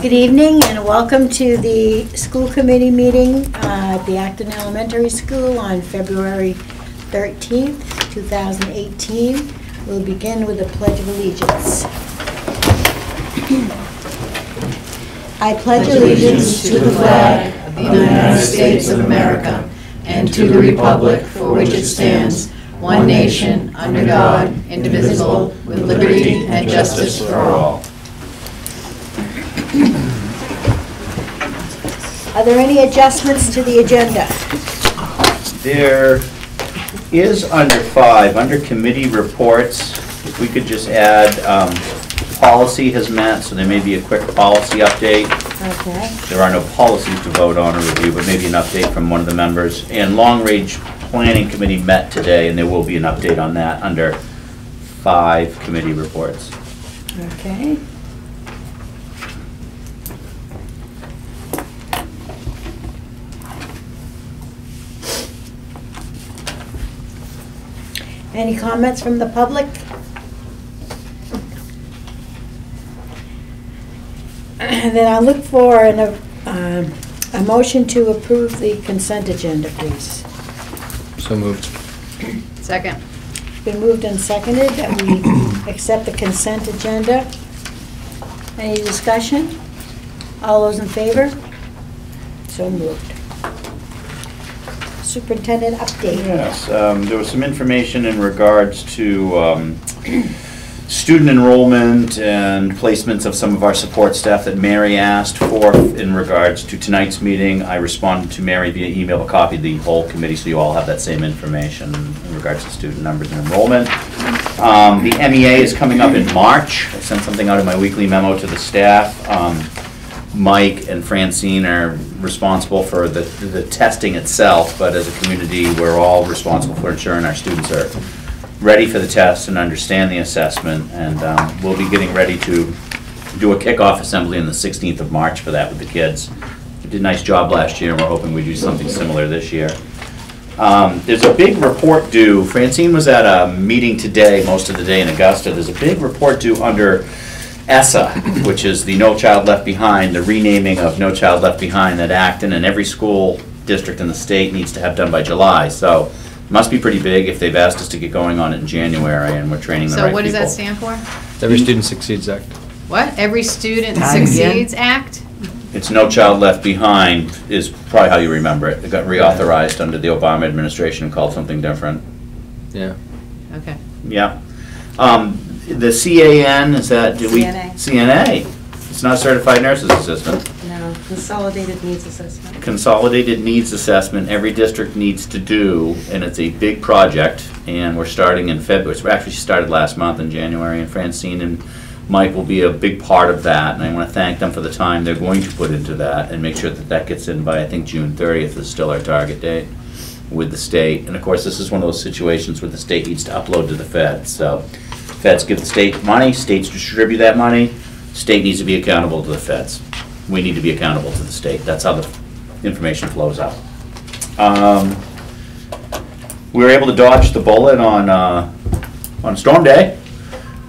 Good evening and welcome to the school committee meeting at the Acton Elementary School on February 13th, 2018. We'll begin with the Pledge of Allegiance. I pledge allegiance to the flag of the United States of America and to the republic for which it stands, one nation, under God, indivisible, with liberty and justice for all. Are there any adjustments to the agenda? There is under 5, under committee reports, if we could just add policy has met, so there may be a quick policy update. Okay. There are no policies to vote on or review, but maybe an update from one of the members. And long-range planning committee met today, and there will be an update on that under 5 committee reports. Okay. Any comments from the public? And then I'll look for a motion to approve the consent agenda, please. So moved. Second. It's been moved and seconded that we accept the consent agenda. Any discussion? All those in favor? So moved. Superintendent update. Yes, there was some information in regards to student enrollment and placements of some of our support staff that Mary asked for in regards to tonight's meeting. I responded to Mary via email, a copy of the whole committee, so you all have that same information in regards to student numbers and enrollment. The MEA is coming up in March. I sent something out in my weekly memo to the staff. Mike and Francine are responsible for the testing itself, but as a community, we're all responsible for ensuring our students are ready for the test and understand the assessment. And we'll be getting ready to do a kickoff assembly on the 16th of March for that with the kids. We did a nice job last year, and we're hoping we do something similar this year. There's a big report due. Francine was at a meeting today, most of the day in Augusta. There's a big report due under ESSA, which is the No Child Left Behind, the renaming of No Child Left Behind that Acton and every school district in the state needs to have done by July. So it must be pretty big if they've asked us to get going on it in January, and we're training the right people. So what does that stand for? Every Student Succeeds Act. What? Every Student Succeeds Act? It's No Child Left Behind is probably how you remember it. It got reauthorized under the Obama administration and called something different. Yeah. Okay. Yeah. The CAN, is that, CNA. CNA. It's not Certified Nurses Assistant. No, Consolidated Needs Assessment. Consolidated Needs Assessment, every district needs to do, and it's a big project, and we're starting in February. We actually started last month in January, and Francine and Mike will be a big part of that, and I want to thank them for the time they're going to put into that and make sure that that gets in by, I think, June 30th is still our target date with the state. And of course, this is one of those situations where the state needs to upload to the feds. So feds give the state money, states distribute that money, state needs to be accountable to the feds. We need to be accountable to the state. That's how the information flows out. We were able to dodge the bullet on storm day.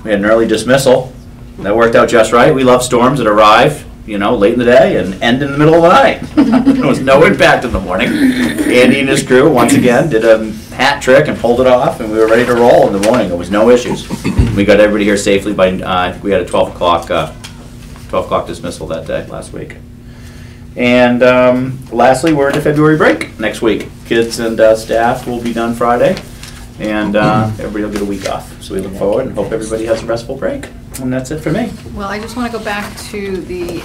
We had an early dismissal. That worked out just right. We love storms that arrive, you know, late in the day and end in the middle of the night. There was no impact in the morning. Andy and his crew, once again, did a hat trick and pulled it off, and we were ready to roll in the morning. There was no issues. We got everybody here safely by, I think we had a 12 o'clock dismissal that day, last week. And lastly, we're into February break next week. Kids and staff will be done Friday, and everybody will get a week off. So we look forward and hope everybody has a restful break. And that's it for me. Well, I just want to go back to the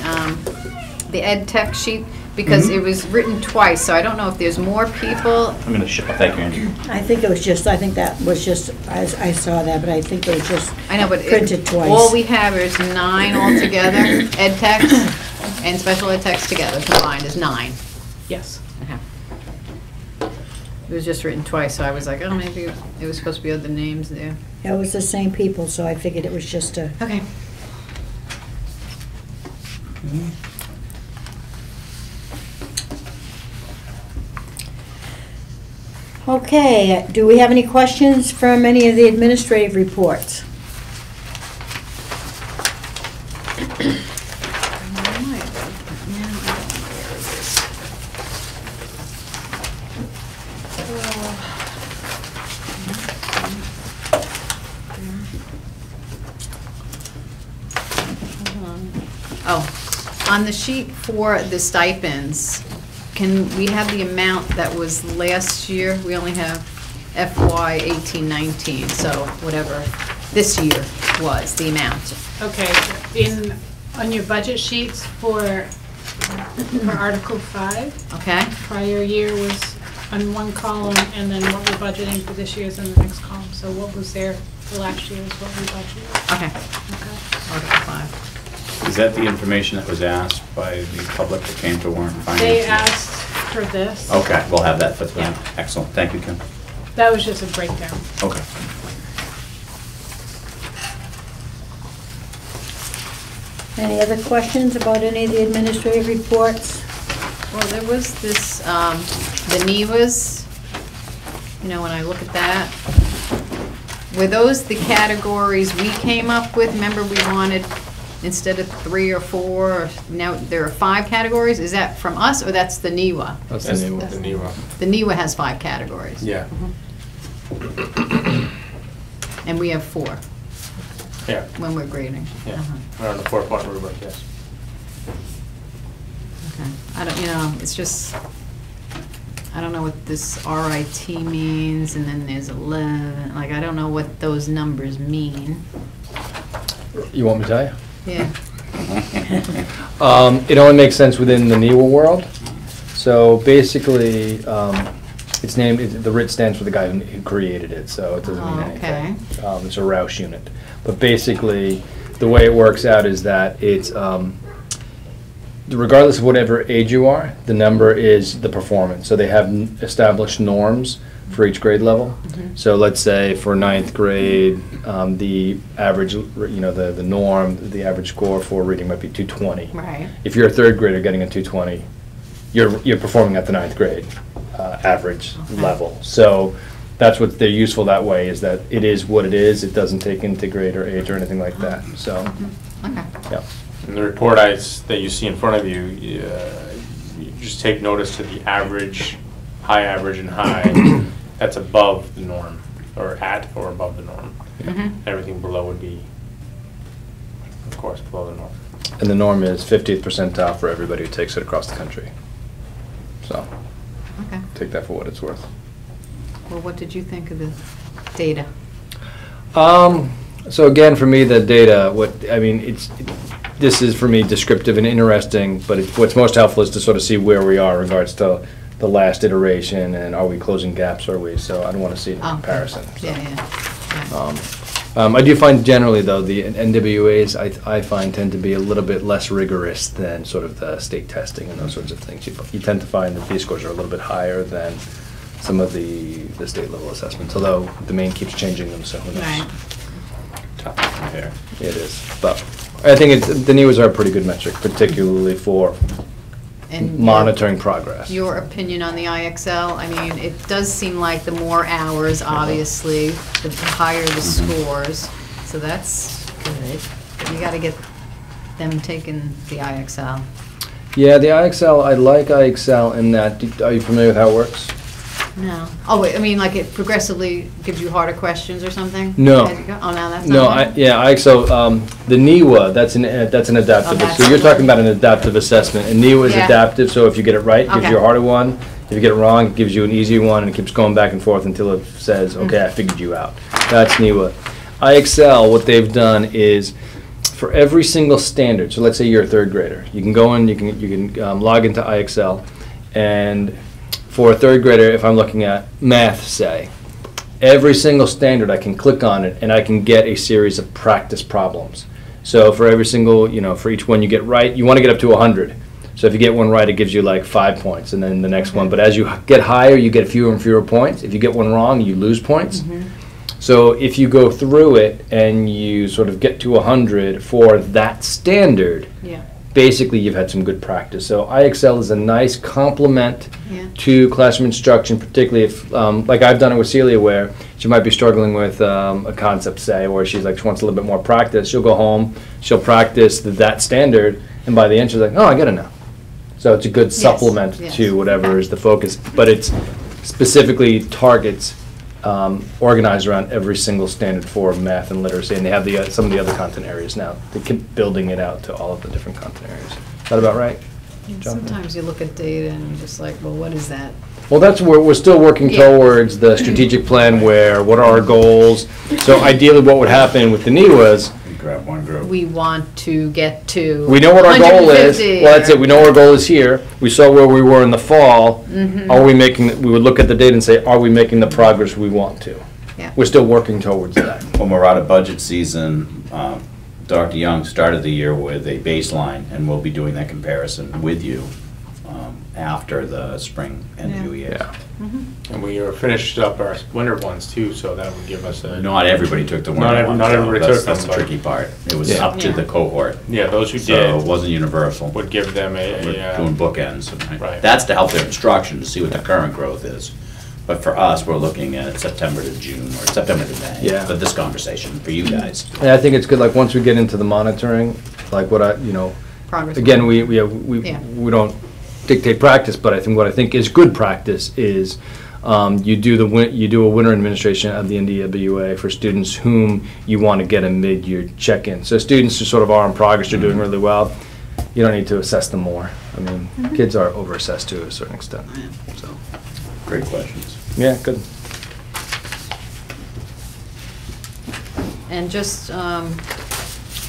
ed tech sheet because it was written twice, so I don't know if there's more people. I'm going to thank you, Andrew. I think that was just, I saw that, but I think it was just I know, but printed twice. All we have is 9 altogether, ed techs and special ed techs together combined is 9. Yes. Okay. It was just written twice, so I was like, oh, maybe it was supposed to be other names there. It was the same people, so I figured it was just a... Okay. Okay, do we have any questions from any of the administrative reports? Oh, on the sheet for the stipends, can we have the amount that was last year? We only have FY 18-19, so whatever this year was, the amount. Okay, on your budget sheets for Article 5, Okay? prior year was on one column, and then what we're budgeting for this year is in the next column. So what was there for last year is what we budgeted. Okay. Okay. Article 5. Is that the information that was asked by the public that came to warrant finance? They asked for this. Okay, we'll have that for tonight. Yeah. Excellent, thank you, Kim. That was just a breakdown. Okay. Any other questions about any of the administrative reports? Well, there was this, the NEWAs, you know, when I look at that, were those the categories we came up with? Remember, we wanted, instead of 3 or 4, or now there are 5 categories? Is that from us, or that's the NEWA? That's That's the new the one. new one. The NEWA has 5 categories. Yeah, And we have 4 yeah, when we're grading. yeah. Uh-huh. We're on the 4-point rubric, yes. Okay. I don't, you know, it's just, I don't know what this RIT means, and then there's 11, like, I don't know what those numbers mean. You want me to tell you? Yeah. It only makes sense within the NEWA world. So basically, it's named, the RIT stands for the guy who created it, so it doesn't mean Oh, anything. It's a Roush unit. But basically, the way it works out is that it's, regardless of whatever age you are, the number is the performance. So they have established norms for each grade level. So let's say for 9th grade, the average, the norm, the average score for reading might be 220. Right. If you're a 3rd grader getting a 220, you're performing at the 9th grade average level. So that's what they're useful that way, is that it is what it is. It doesn't take into grade or age or anything like that. So, Okay. yeah. In the report that you see in front of you, you just take notice to the average, high average, and high. That's above the norm, or at or above the norm. Mhm. Everything below would be, of course, below the norm. And the norm is 50th percentile for everybody who takes it across the country. So Okay. take that for what it's worth. Well, what did you think of the data? So again, for me, the data, this is for me descriptive and interesting, but what's most helpful is to sort of see where we are in regards to the last iteration, and are we closing gaps, or are we? So I don't want to see it in Oh, comparison. So. Yeah. I do find generally, though, the NWAs, I find, tend to be a little bit less rigorous than sort of the state testing and those sorts of things. You tend to find that these scores are a little bit higher than some of the state level assessments, although the main keeps changing them, so who knows? Right. Tough to compare. It is, but I think the NEWAs are a pretty good metric, particularly for And monitoring progress. Your opinion on the IXL? I mean, it does seem like the more hours, obviously, the higher the scores. So that's good. You got to get them taking the IXL. Yeah, the IXL, I like IXL in that, are you familiar with how it works? No. Oh, wait, I mean, like it progressively gives you harder questions or something? No. As you go? Oh, no, that's No, not it? IXL, the NEWA, that's an adaptive. Oh, that's So you're the talking one. about an adaptive assessment, and NEWA is Yeah. adaptive, so if you get it right, it gives Okay. you a harder one. If you get it wrong, it gives you an easier one, and it keeps going back and forth until it says, Mm-hmm. okay, I figured you out. That's NEWA. IXL, what they've done is, for every single standard, so let's say you're a 3rd grader, you can go in, you can log into IXL, and for a 3rd grader, if I'm looking at math, say, every single standard, I can click on it, and I can get a series of practice problems. So for every single, for each one you get right, you want to get up to 100. So if you get one right, it gives you like 5 points, and then the next one. But as you get higher, you get fewer and fewer points. If you get one wrong, you lose points. So if you go through it and you sort of get to 100 for that standard, Yeah. basically you've had some good practice. So IXL is a nice complement Yeah. to classroom instruction, particularly if, like I've done it with Celia, where she might be struggling with a concept, say, or she wants a little bit more practice. She'll go home, she'll practice that standard, and by the end she's like, oh, I get it now. So it's a good supplement yes. to whatever Okay. is the focus, but it's specifically targets organized around every single standard for math and literacy, and they have some of the other content areas now. They keep building it out to all of the different content areas. Is that about right? Jonathan? Sometimes you look at data and you're just like, well, what is that? Well, that's where we're still working Yeah. towards the strategic plan where, what are our goals? So ideally, what would happen with the NEWAs, We grab one group. We want to get to. we know what our goal is. 150 Well, that's it, we know our goal is here. We saw where we were in the fall. Mm-hmm. Are we making, we would look at the data and say, are we making the progress we want to? Yeah. We're still working towards that. When we're out of budget season, Dr. Young started the year with a baseline, and we'll be doing that comparison with you after the spring NWEA. Yeah. And we are finished up our winter ones too, so that would give us a. Not everybody took the Not winter ev- one. not so everybody that's- took them, That's the but- tricky part. It was Yeah. up to the cohort. Yeah, those who So it did wasn't universal. would give them We're a, doing bookends. Right. That's to help their instruction, to see what the current growth is. But for us, we're looking at September to June, or September to May. Yeah. For this conversation, for you guys. And I think it's good, like, once we get into the monitoring, like what Progress. again, we Yeah. don't dictate practice, but what I think is good practice is you do a winter administration of the NDWA for students whom you want to get a mid-year check-in. So students who sort of are in progress, are doing really well, you don't need to assess them more. I mean, kids are over-assessed to a certain extent, so. Great questions. Yeah, good. And just,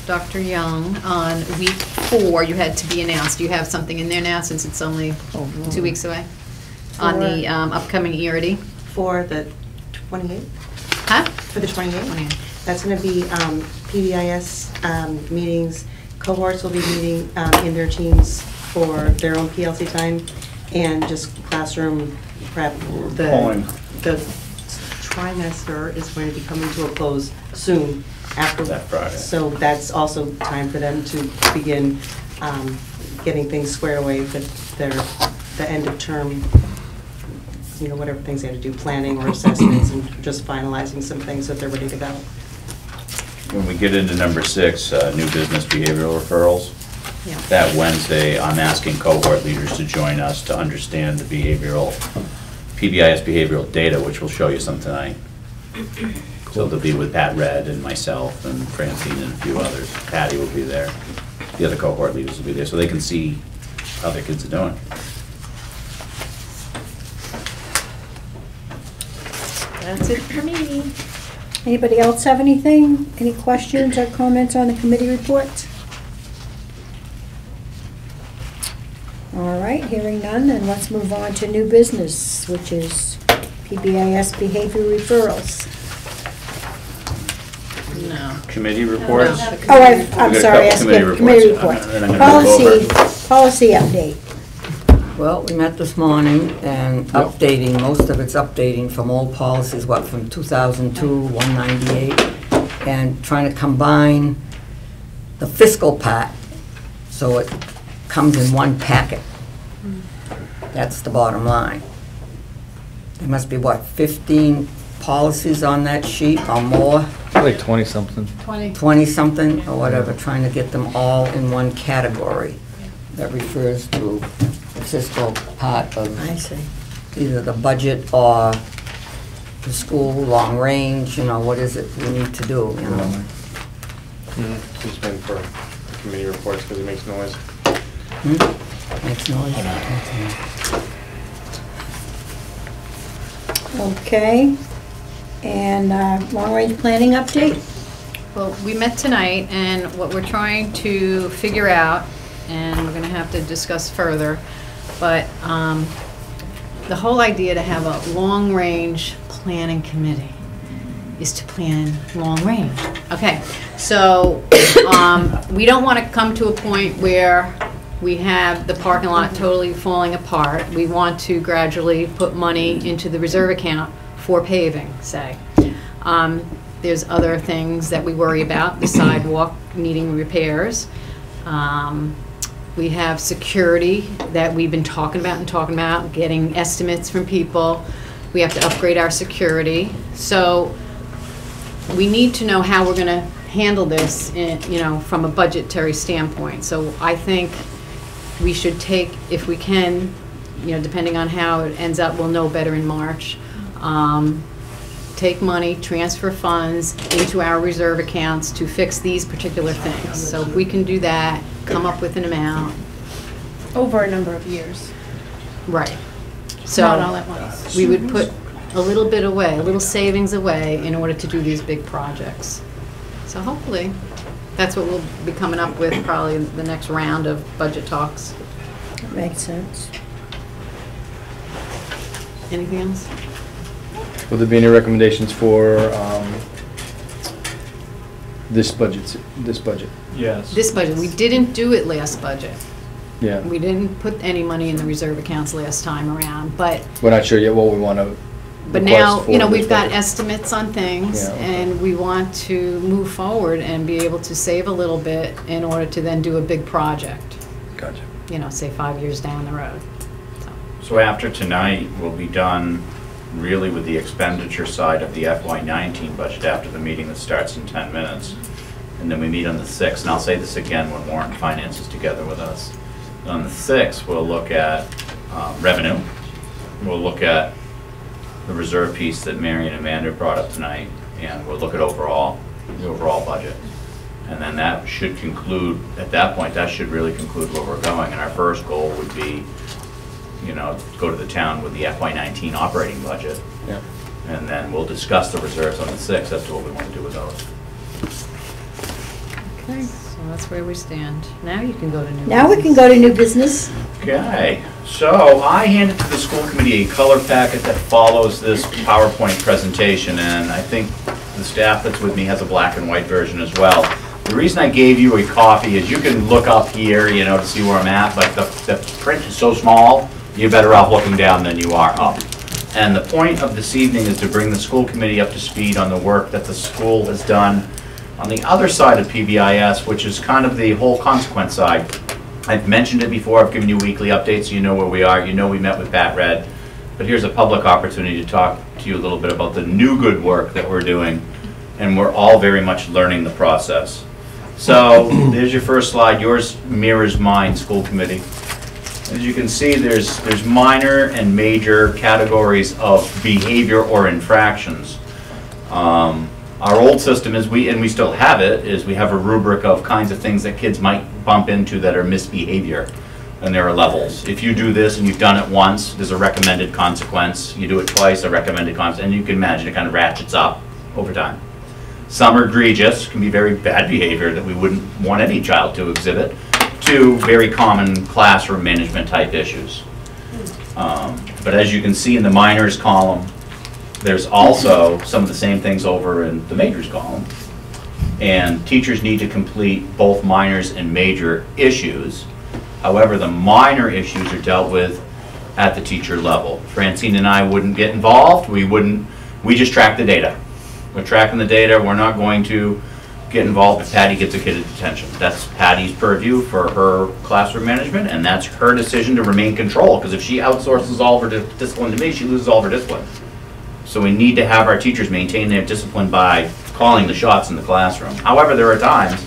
Dr. Young, on week 4, you had to be announced. Do you have something in there now, since it's only 2 weeks away? On the upcoming ERD? For the 28th, Huh? for the 28th. 28th. That's going to be PBIS meetings. Cohorts will be meeting in their teams for their own PLC time and just classroom prep. Pulling. The trimester is going to be coming to a close soon after. That Friday. So that's also time for them to begin getting things squared away with the end of term, whatever things they have to do, planning or assessments, and just finalizing some things so that they're ready to go. When we get into number 6, new business behavioral referrals, Yeah. that Wednesday, I'm asking cohort leaders to join us to understand the PBIS behavioral data, which we'll show you some tonight. So they'll be with Pat Red and myself and Francine and a few others. Patty will be there. The other cohort leaders will be there, so they can see how their kids are doing. That's it for me. Anybody else have anything? Any questions or comments on the committee reports? All right, hearing none, then let's move on to new business, which is PBIS behavior referrals. No. Committee reports? No. Oh, I'm We've got a sorry, I couple skipped committee committee reports. reports. And I'm gonna go Policy update. Well, we met this morning and updating, most of it's updating from old policies, from 2002, 198, and trying to combine the fiscal part so it comes in one packet. That's the bottom line. There must be, 15 policies on that sheet or more? Like 20-something. 20. 20-something or whatever, trying to get them all in one category that refers to the fiscal part of I see. either the budget or the school, long range, what is it we need to do, He's been for the committee reports because it makes noise. Makes noise. Okay. And long-range planning update? Well, we met tonight, and what we're trying to figure out, and we're going to have to discuss further, but the whole idea to have a long-range planning committee is to plan long-range. Okay, so we don't want to come to a point where we have the parking lot totally falling apart. We want to gradually put money into the reserve account for paving, say. There's other things that we worry about, the sidewalk needing repairs. We have security that we've been talking about, getting estimates from people. We have to upgrade our security. So we need to know how we're going to handle this, from a budgetary standpoint. So I think we should take, if we can, depending on how it ends up, we'll know better in March. take money, transfer funds into our reserve accounts to fix these particular things. So if we can do that, come up with an amount. Over a number of years, Right. So not all at once. we would put a little bit away, a little savings away in order to do these big projects. So hopefully, that's what we'll be coming up with probably the next round of budget talks. That makes sense. Anything else? Will there be any recommendations for this budget? Yes. This budget, we didn't do it last budget. Yeah. We didn't put any money in the reserve accounts last time around, but We're not sure yet what we want to. But now, we've got estimates on things, Yeah, okay. and we want to move forward and be able to save a little bit in order to then do a big project, Gotcha. say 5 years down the road. So after tonight, we'll be done really with the expenditure side of the FY19 budget after the meeting that starts in 10 minutes. And then we meet on the 6th, and I'll say this again when Warren Finance is together with us. On the 6th, we'll look at revenue. We'll look at the reserve piece that Marion and Amanda brought up tonight, and we'll look at the overall budget. And then that should conclude, at that point, that should really conclude where we're going. And our first goal would be, go to the town with the FY19 operating budget. Yeah. And then we'll discuss the reserves on the 6th as to what we want to do with those. Okay, so that's where we stand. Now you can go to new Now we can business. go to new business. Okay, so I handed to the school committee a color packet that follows this PowerPoint presentation, and I think the staff that's with me has a black and white version as well. The reason I gave you a copy is you can look up here, to see where I'm at, but the print is so small, you're better off looking down than you are up. And the point of this evening is to bring the school committee up to speed on the work that the school has done on the other side of PBIS, which is kind of the whole consequence side. I've mentioned it before, I've given you weekly updates, so you know where we are, we met with Pat Red, but here's a public opportunity to talk to you a little bit about the new good work that we're doing, and we're all very much learning the process. So, there's your first slide, yours mirrors mine, school committee. As you can see, there's minor and major categories of behavior or infractions. Our old system is, we still have it, is we have a rubric of kinds of things that kids might bump into that are misbehavior. And there are levels. If you do this and you've done it once, there's a recommended consequence. You do it twice, a recommended consequence. And you can imagine it kind of ratchets up over time. Some are egregious, can be very bad behavior that we wouldn't want any child to exhibit, to very common classroom management type issues. But as you can see in the minors column, there's also some of the same things over in the majors column. And teachers need to complete both minors and major issues. However, the minor issues are dealt with at the teacher level. Francine and I wouldn't get involved. We just track the data. We're tracking the data. We're not going to get involved if Patty gets a kid at detention. That's Patty's purview for her classroom management, and that's her decision to remain controlled, because if she outsources all of her discipline to me, she loses all of her discipline. So we need to have our teachers maintain their discipline by calling the shots in the classroom. However, there are times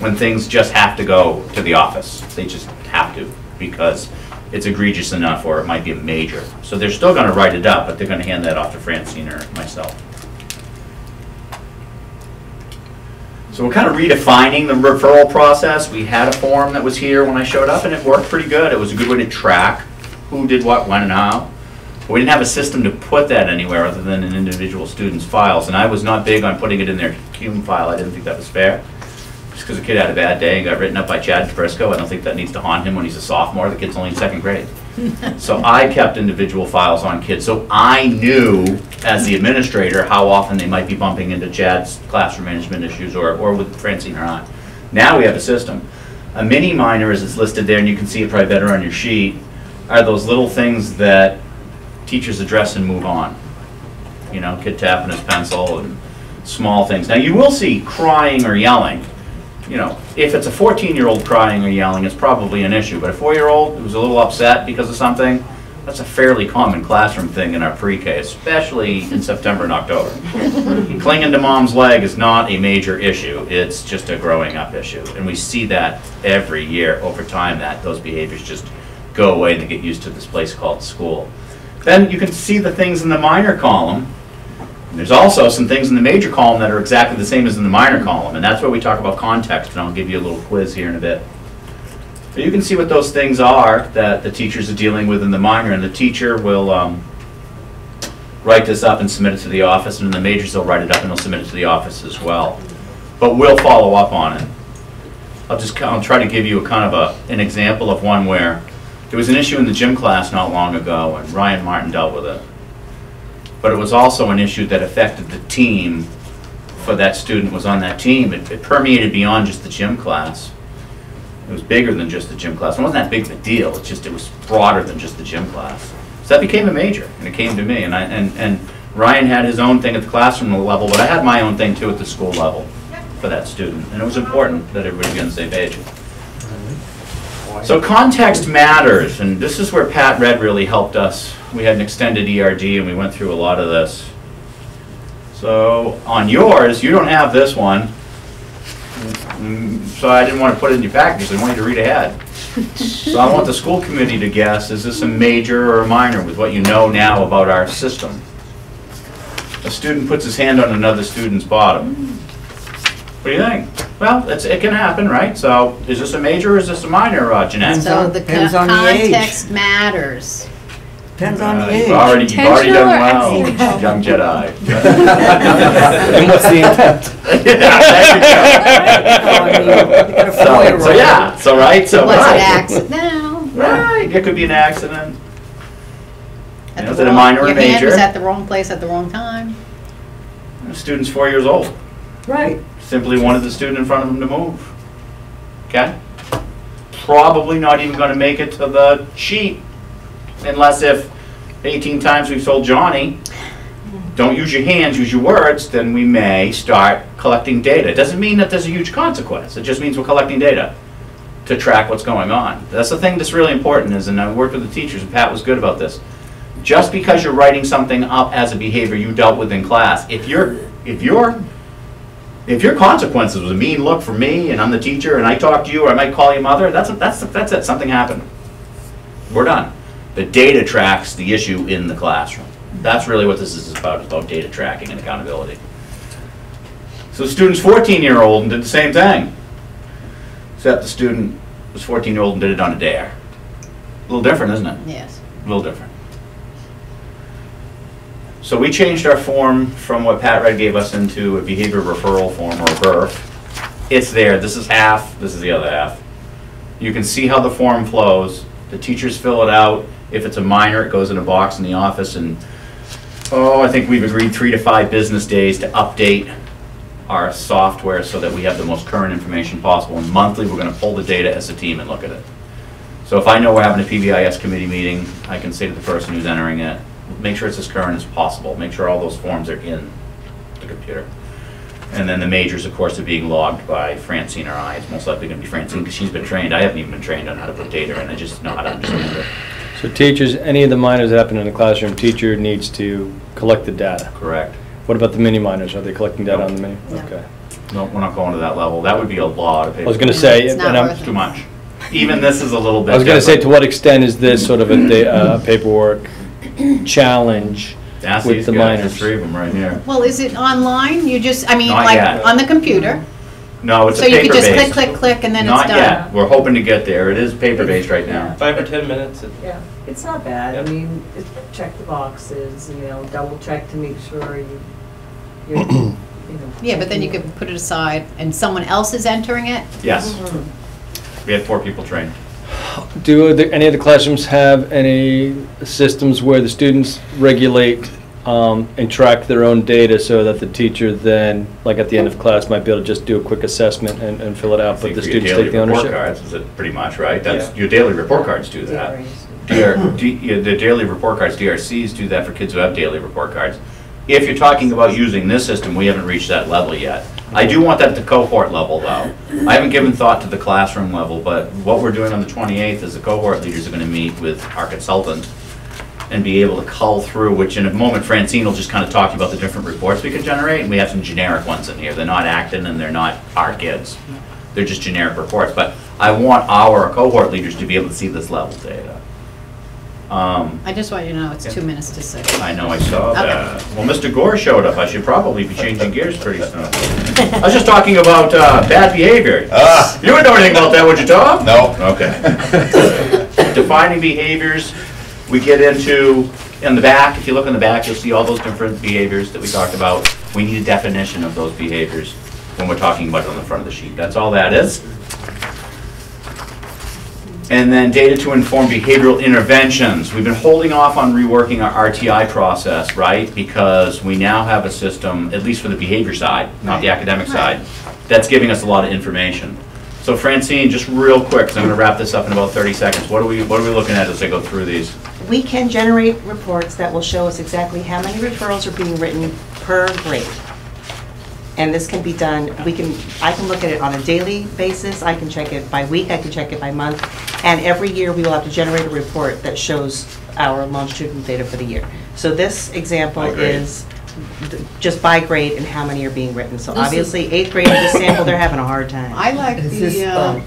when things just have to go to the office. They just have to, because it's egregious enough, or it might be a major. So they're still going to write it up, but they're going to hand that off to Francine or myself. So we're kind of redefining the referral process. We had a form that was here when I showed up, and it worked pretty good. It was a good way to track who did what, when, and how. But we didn't have a system to put that anywhere other than in individual students' files. And I was not big on putting it in their CUME file. I didn't think that was fair. Just because a kid had a bad day and got written up by Chad Frisco, I don't think that needs to haunt him when he's a sophomore. The kid's only in second grade. So I kept individual files on kids. So I knew, as the administrator, how often they might be bumping into Chad's classroom management issues or with Francine or not. Now we have a system. A mini minor, as it's listed there, and you can see it probably better on your sheet, are those little things that teachers address and move on. Kid tapping his pencil and small things. Now you will see crying or yelling. If it's a 14-year-old crying or yelling, it's probably an issue. But a 4-year-old who's a little upset because of something, that's a fairly common classroom thing in our pre-K, especially in September and October. Clinging to mom's leg is not a major issue. It's just a growing up issue. And we see that every year over time, that those behaviors just go away and they get used to this place called school. Then you can see the things in the minor column. And there's also some things in the major column that are exactly the same as in the minor column, and that's where we talk about context, and I'll give you a little quiz here in a bit. But you can see what those things are that the teachers are dealing with in the minor, and the teacher will write this up and submit it to the office, and in the majors they'll write it up and they'll submit it to the office as well. But we'll follow up on it. I'll try to give you a kind of an example of one where there was an issue in the gym class not long ago, and Ryan Martin dealt with it. But it was also an issue that affected the team for that student was on that team. It permeated beyond just the gym class. It was bigger than just the gym class. It wasn't that big of a deal. It was broader than just the gym class. So that became a major, and it came to me. And Ryan had his own thing at the classroom level, but I had my own thing too at the school level for that student. And it was important that everybody be on the same page. So context matters, and this is where Pat Red really helped us. We had an extended ERD, and we went through a lot of this. So on yours, you don't have this one. So I didn't want to put it in your package. I wanted you to read ahead. So I want the school committee to guess, is this a major or a minor with what you know now about our system? A student puts his hand on another student's bottom. What do you think? Well, it can happen, right? So is this a major or is this a minor, Jeanette? So the Depends on the age. context matters. Depends on the age. You've already done well, Intentional or young Jedi. And what's the intent? So yeah, so right, so Was it right. accidental? Right, it could be an accident. At Was the it a wrong- minor or Your hand was major? at the wrong place at the wrong time. The student's 4 years old. Right. Simply wanted the student in front of him to move. Okay? Probably not even going to make it to the sheet unless if 18 times we've told Johnny, don't use your hands, use your words, then we may start collecting data. It doesn't mean that there's a huge consequence. It just means we're collecting data to track what's going on. That's the thing that's really important is, and I worked with the teachers, and Pat was good about this. Just because you're writing something up as a behavior you dealt with in class, if your consequences was a mean look for me and I'm the teacher and I talk to you or I might call you mother, that's it, something happened. We're done. The data tracks the issue in the classroom. That's really what this is about. It's about data tracking and accountability. So the student's 14-year-old and did the same thing. Except the student was 14-year-old and did it on a dare. A little different, isn't it? Yes. A little different. So we changed our form from what Pat Red gave us into a behavior referral form, or a BRF. It's there. This is half. This is the other half. You can see how the form flows. The teachers fill it out. If it's a minor, it goes in a box in the office, and I think we've agreed 3 to 5 business days to update our software so that we have the most current information possible. And monthly, we're going to pull the data as a team and look at it. So if I know we're having a PBIS committee meeting, I can say to the person who's entering it, make sure it's as current as possible. Make sure all those forms are in the computer. And then the majors, of course, are being logged by Francine or I. It's most likely going to be Francine because she's been trained. I haven't even been trained on how to put data in. I just know how to understand it. So teachers, any of the minors that happen in the classroom, teacher needs to collect the data. Correct. What about the mini minors? Are they collecting data on the mini? No. Okay. No, we're not going to that level. That would be a lot of paper. I was going to say, It's and not I'm, worth it. Too much. Even this is a little bit I was going to say, to different. what extent is this sort of a paperwork challenge That's with these the guys, minors? there's 3 of them right here. Well, is it online? You just, I mean, Not like yet. on the computer? No, it's So a you could just paper-based. click, click, click, and then it's Not done? yet. We're hoping to get there. It is paper-based right now. 5 or 10 minutes. Yeah, it's not bad. Yep. I mean, check the boxes, double check to make sure you're, you know. Yeah, but then you could put it aside and someone else is entering it? Yes. Mhm. We had 4 people trained. Do any of the classrooms have any systems where the students regulate and track their own data so that the teacher then, like at the end of class, might be able to just do a quick assessment and fill it I out, but think the for your students daily take the report ownership? cards, is it pretty much, right? That's, Yeah. your daily report cards do that. The daily report cards, DRCs do that for kids who have daily report cards. If you're talking about using this system, we haven't reached that level yet. I do want that at the cohort level, though. I haven't given thought to the classroom level, but what we're doing on the 28th is the cohort leaders are going to meet with our consultant and be able to cull through, which in a moment Francine will just kind of talk about the different reports we can generate, and we have some generic ones in here. They're not Acton and they're not our kids. They're just generic reports, but I want our cohort leaders to be able to see this level data. I just want you to know it's 2 minutes to 6. I know, I saw that. Well, Mr. Gore showed up. I should probably be changing gears pretty soon. I was just talking about bad behavior. You wouldn't know anything about that, would you, Tom? No. Okay. Defining behaviors, we get into, in the back, if you look in the back, you'll see all those different behaviors that we talked about. We need a definition of those behaviors when we're talking about it on the front of the sheet. That's all that is. And then data to inform behavioral interventions. We've been holding off on reworking our RTI process, right? Because we now have a system, at least for the behavior side, not the academic side, that's giving us a lot of information. So Francine, just real quick, because I'm going to wrap this up in about 30 seconds. What are we looking at as I go through these? We can generate reports that will show us exactly how many referrals are being written per grade. And this can be done, I can look at it on a daily basis, I can check it by week, I can check it by month, and every year we will have to generate a report that shows our longitudinal data for the year. So this example is just by grade and how many are being written. So obviously 8th grade, this sample, they're having a hard time. I like the,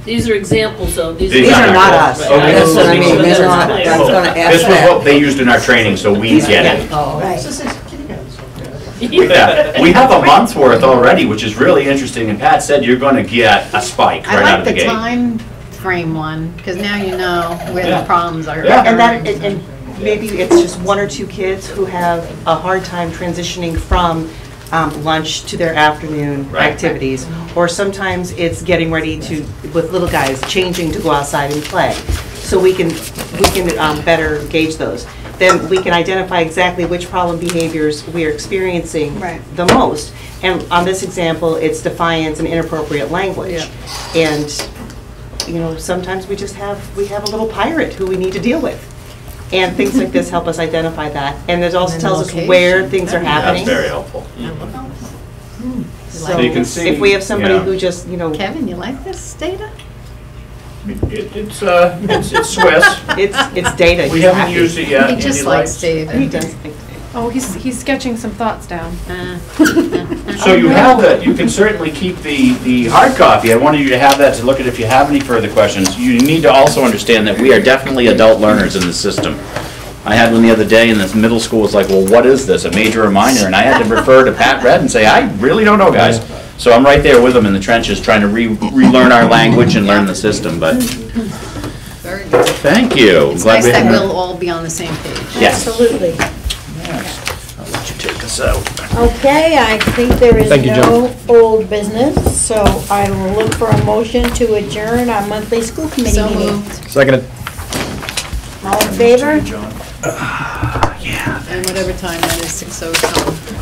These are examples, though. These are not us. Okay. That's what I mean, These they're are not, not- that's gonna ask This was that. what they used in our training, so we get it. Oh, Yeah, we have a month's worth already, which is really interesting, and Pat said you're going to get a spike I right out like of the the gate. time frame one, because now you know where Yeah. the problems are. Yeah. And maybe it's just 1 or 2 kids who have a hard time transitioning from lunch to their afternoon Right. activities. Or sometimes it's getting ready to, with little guys, changing to go outside and play. So we can better gauge those. Then we can identify exactly which problem behaviors we are experiencing Right. the most. And on this example, it's defiance and inappropriate language. And, you know, sometimes we have a little pirate who we need to deal with. And things like this help us identify that. And it also And tells us location. where things are happening. That's very helpful. So you can see, if we have somebody yeah. who just, you know, Kevin, you like this data? It's Swiss. it's data. We He's haven't happy. used it yet. He just Andy likes He data. does think. Oh, he's sketching some thoughts down. So you have that, you can certainly keep the hard copy. I wanted you to have that to look at if you have any further questions. You need to also understand that we are definitely adult learners in the system. I had one the other day and this middle school was like, well, what is this, a major or minor? And I had to refer to Pat Red and say, I really don't know, guys. So I'm right there with them in the trenches trying to relearn our language and learn the system, but Very good. thank you. It's Glad nice we that had- we'll all be on the same page. Yes. Absolutely. I'll let you take us out. Okay, I think there is Thank you, no old business, so I will look for a motion to adjourn our monthly school committee So meeting. moved. Seconded. All in favor? Yeah. And whatever time that is, 6:00 something.